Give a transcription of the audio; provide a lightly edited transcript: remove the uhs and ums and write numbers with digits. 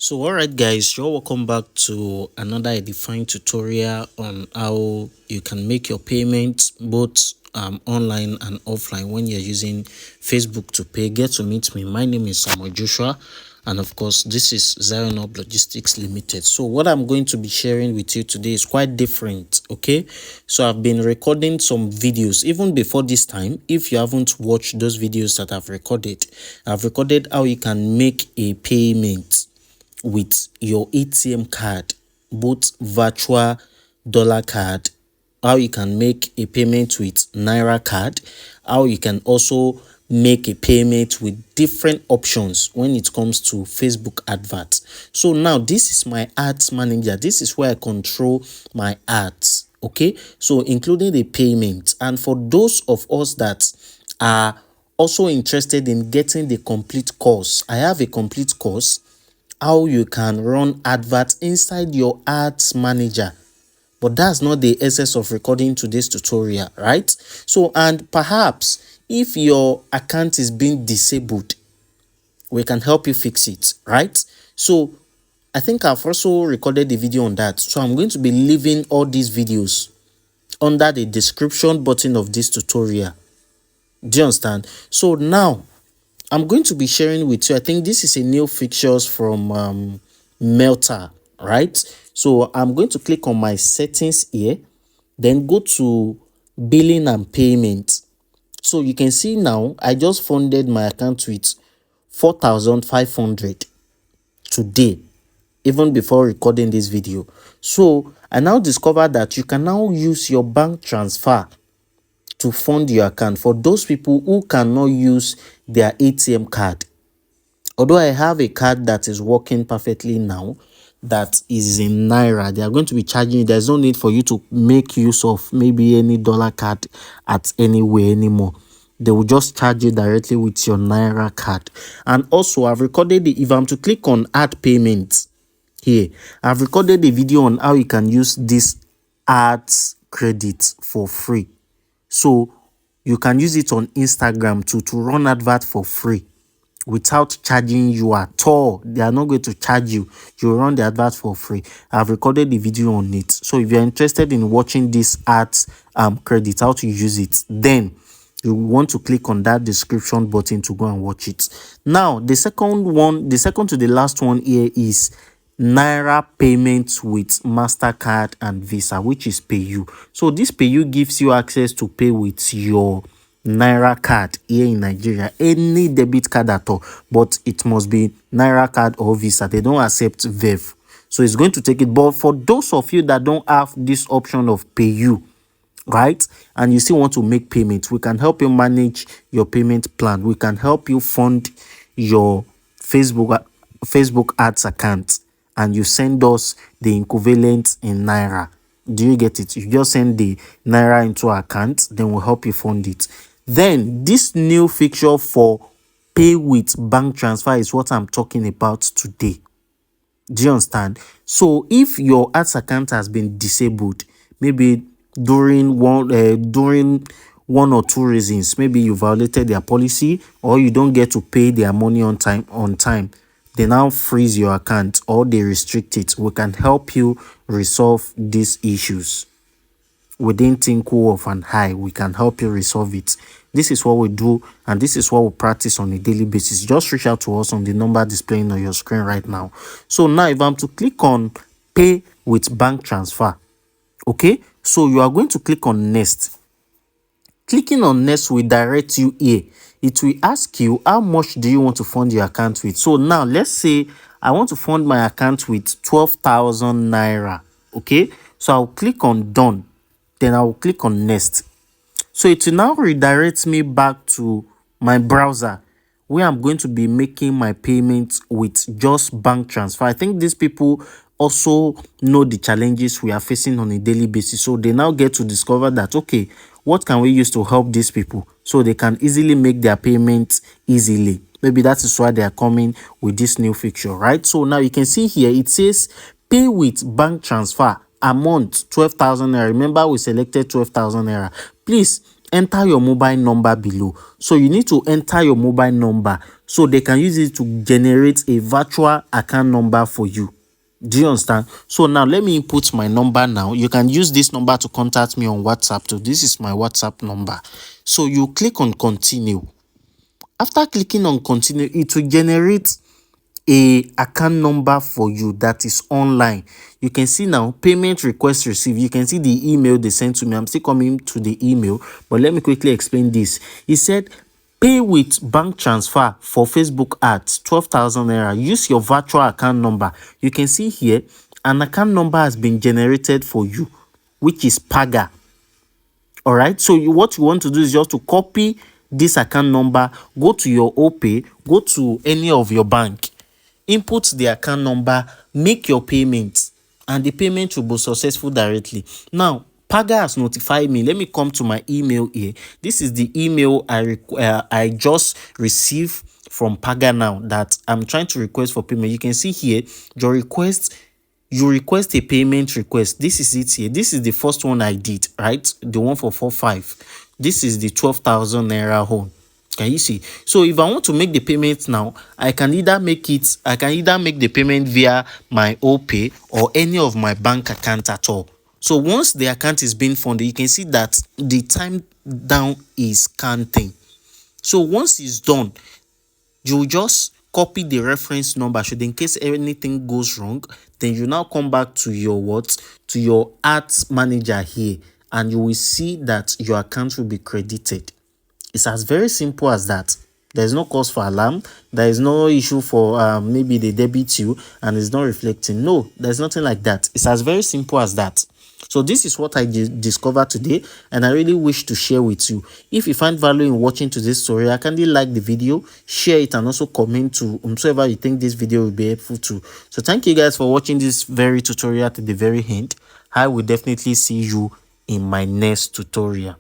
So alright guys, you're welcome back to another edifying tutorial on how you can make your payments both online and offline when you're using Facebook to pay. Get to meet me. My name is Samuel Joshua, and of course this is Zionhublogistics Limited. So what I'm going to be sharing with you today is quite different. Okay, so I've been recording some videos even before this time. If you haven't watched those videos that I've recorded how you can make a payment with your ATM card, both virtual dollar card, how you can make a payment with Naira card, how you can also make a payment with different options when it comes to Facebook adverts. So now this is my ads manager. This is where I control my ads. Okay, so including the payment. And for those of us that are also interested in getting the complete course, I have a complete course how you can run adverts inside your ads manager. But that's not the essence of recording today's tutorial, right? So, and perhaps if your account is being disabled, we can help you fix it, right? So I think I've also recorded the video on that. So I'm going to be leaving all these videos under the description button of this tutorial. Do you understand? So now I'm going to be sharing with you, I think this is a new fixtures from Melta, right? So I'm going to click on my settings here, then go to billing and payment. So you can see now I just funded my account with 4,500 today, even before recording this video. So I now discovered that you can now use your bank transfer to fund your account for those people who cannot use their ATM card. Although I have a card that is working perfectly now, that is in Naira, they are going to be charging you. There's no need for you to make use of maybe any dollar card at anywhere anymore. They will just charge you directly with your Naira card. And also I've recorded the, if I'm to click on add payments here, I've recorded a video on how you can use this ads credit for free. So you can use it on Instagram to run advert for free without charging you at all. They are not going to charge you. You run the advert for free. I've recorded the video on it. So if you're interested in watching this ads credit, how to use it, then you want to click on that description button to go and watch it. Now the second to the last one here is Naira payments with MasterCard and Visa, which is PayU. So this PayU gives you access to pay with your Naira card here in Nigeria, any debit card at all, but it must be Naira card or Visa. They don't accept VEV, so it's going to take it. But for those of you that don't have this option of PayU, right, and you still want to make payments, we can help you manage your payment plan. We can help you fund your Facebook ads account, and you send us the equivalent in Naira. Do you get it? You just send the Naira into our account, then we'll help you fund it. Then this new feature for pay with bank transfer is what I'm talking about today. Do you understand? So if your ads account has been disabled, maybe during one or two reasons, maybe you violated their policy or you don't get to pay their money on time, they now freeze your account or they restrict it. We can help you resolve these issues within 𝐶𝐤𝐬 and 𝐻𝐼. We can help you resolve it. This is what we do, and this is what we practice on a daily basis. Just reach out to us on the number displaying on your screen right now. So now if I'm to click on pay with bank transfer, okay, so you are going to click on next. Clicking on next will direct you here. It will ask you how much do you want to fund your account with. So now let's say I want to fund my account with 12,000 Naira. Okay, so I'll click on done, then I'll click on next. So it will now redirect me back to my browser where I'm going to be making my payments with just bank transfer. I think these people also know the challenges we are facing on a daily basis, so they now get to discover that, okay, what can we use to help these people so they can easily make their payments easily. Maybe that is why they are coming with this new feature, right? So now you can see here it says pay with bank transfer amount 12,000 Naira. Remember we selected 12,000 Naira. Please enter your mobile number below. So you need to enter your mobile number So they can use it to generate a virtual account number for you. Do you understand? So now let me input my number now. You can use this number to contact me on WhatsApp too. This is my WhatsApp number. So you click on continue. After clicking on continue, it will generate a account number for you that is online. You can see now payment request received. You can see the email they sent to me. I'm still coming to the email, but let me quickly explain this. He said pay with bank transfer for Facebook ads, 12,000 naira. Use your virtual account number. You can see here an account number has been generated for you, which is Paga. All right, so what you want to do is just to copy this account number, go to your OPay, go to any of your bank, input the account number, make your payment, and the payment will be successful directly. Now Paga has notified me. Let me come to my email here. This is the email I just received from Paga now that I'm trying to request for payment. You can see here your request. You request a payment request. This is it here. This is the first one I did, right? The one for 45. This is the 12,000 naira home. Can you see? So if I want to make the payment now, I can either make the payment via my OPay or any of my bank account at all. So once the account is being funded, you can see that the time down is counting. So once it's done, you just copy the reference number. Should in case anything goes wrong, then you now come back to your to your ads manager here, and you will see that your account will be credited. It's as very simple as that. There's no cause for alarm. There is no issue for maybe they debit you and it's not reflecting. No, there's nothing like that. It's as very simple as that. So this is what I discovered today, and I really wish to share with you. If you find value in watching to this tutorial, kindly like the video, share it, and also comment to whomsoever you think this video will be helpful to. So thank you guys for watching this very tutorial to the very end. I will definitely see you in my next tutorial.